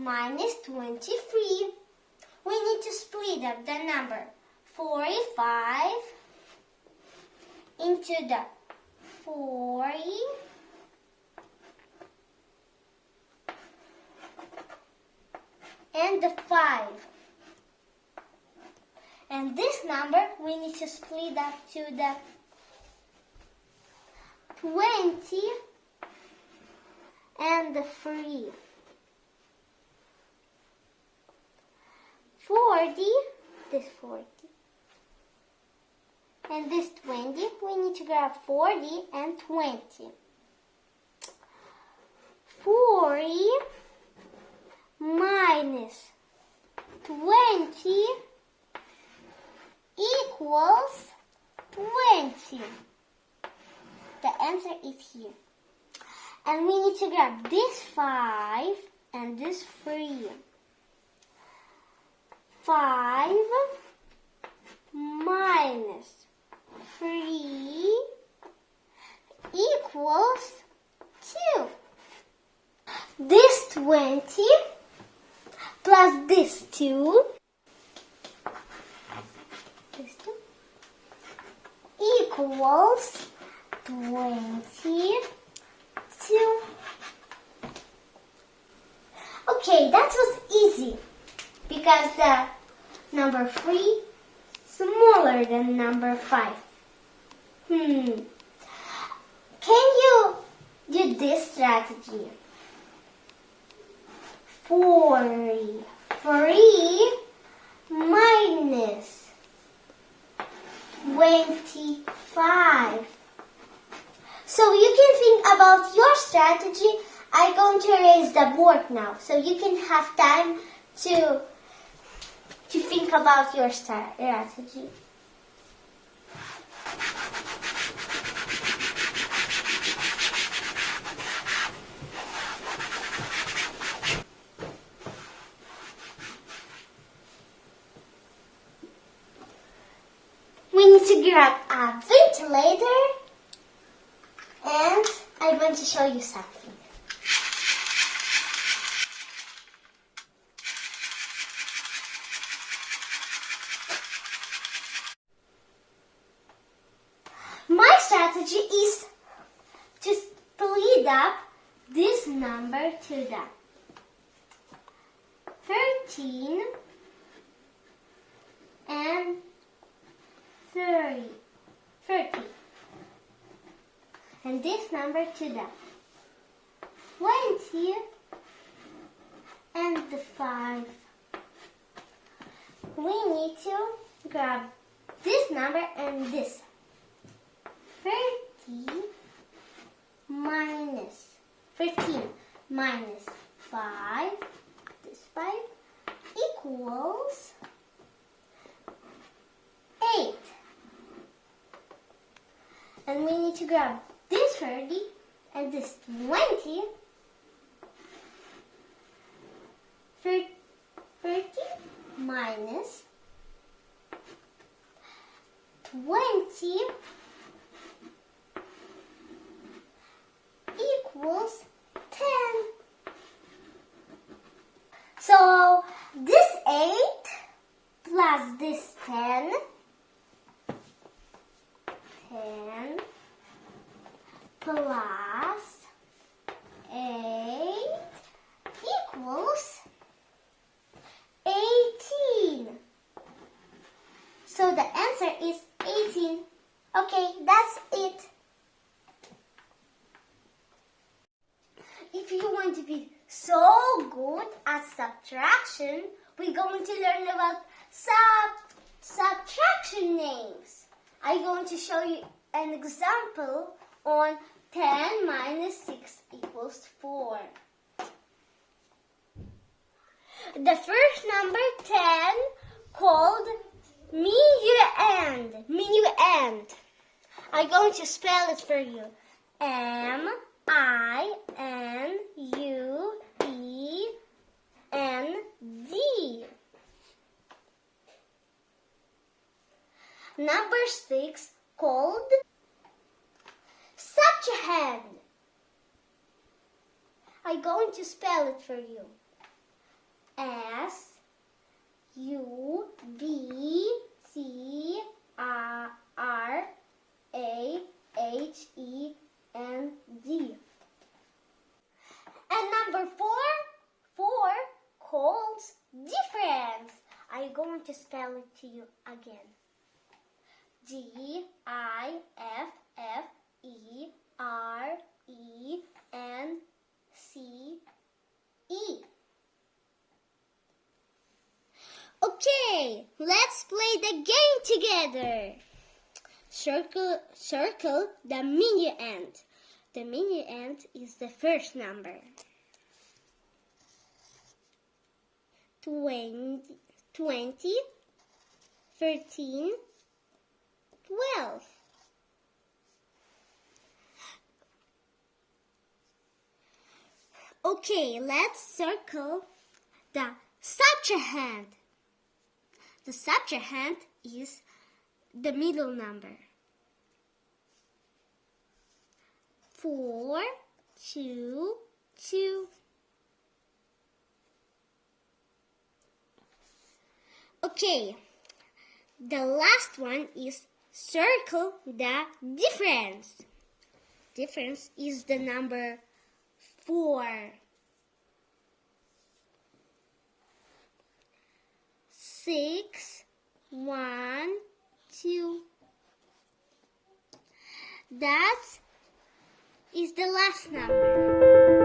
minus 23. We need to split up the number 45 into the 40 and the 5. And this number we need to split up to the 20 and the 3. 40, this 40. And this 20, we need to grab 40 and 20. 40 minus 20 equals 20. The answer is here. And we need to grab this 5 and this 3. 5 minus 3 equals 2. This 20 plus this 2, equals 22. Okay, that was easy because the number 3 is smaller than number 5. Can you do this strategy? 43 minus 25. So you can think about your strategy. I'm going to erase the board now, so you can have time to think about your strategy. We need to grab a ventilator, and I'm going to show you something. My strategy is to split up this number to the 13 and 30. And this number to the 20 and the 5. We need to grab this number and this. 13 minus 5, this 5, equals 8. And we need to grab this 30 and this 20. 30 minus 20 equals 10. So this 8 plus this 10 plus 8 equals 18. So the answer is 18. Okay, that's it. If you want to be so good at subtraction, we're going to learn about subtraction names. I'm going to show you an example on 10 minus 6 equals 4. The first number 10 called Minuend. I'm going to spell it for you. M-I-N-U-E-N-D. Number 6 called Subtrahend. I'm going to spell it for you. S U B T R A H E N D. And number 4 calls difference. I'm going to spell it to you again. D-I-F-F-E-R-E-N-C-E. Okay, let's play the game together. Circle the Minuend. The Minuend is the first number. 20, 13, 12. Okay, let's circle the Subtrahend. The Subtrahend is the middle number. 4, 2, 2. Okay, the last one is circle the difference. Difference is the number 4. 6, 1, 2. That is the last number.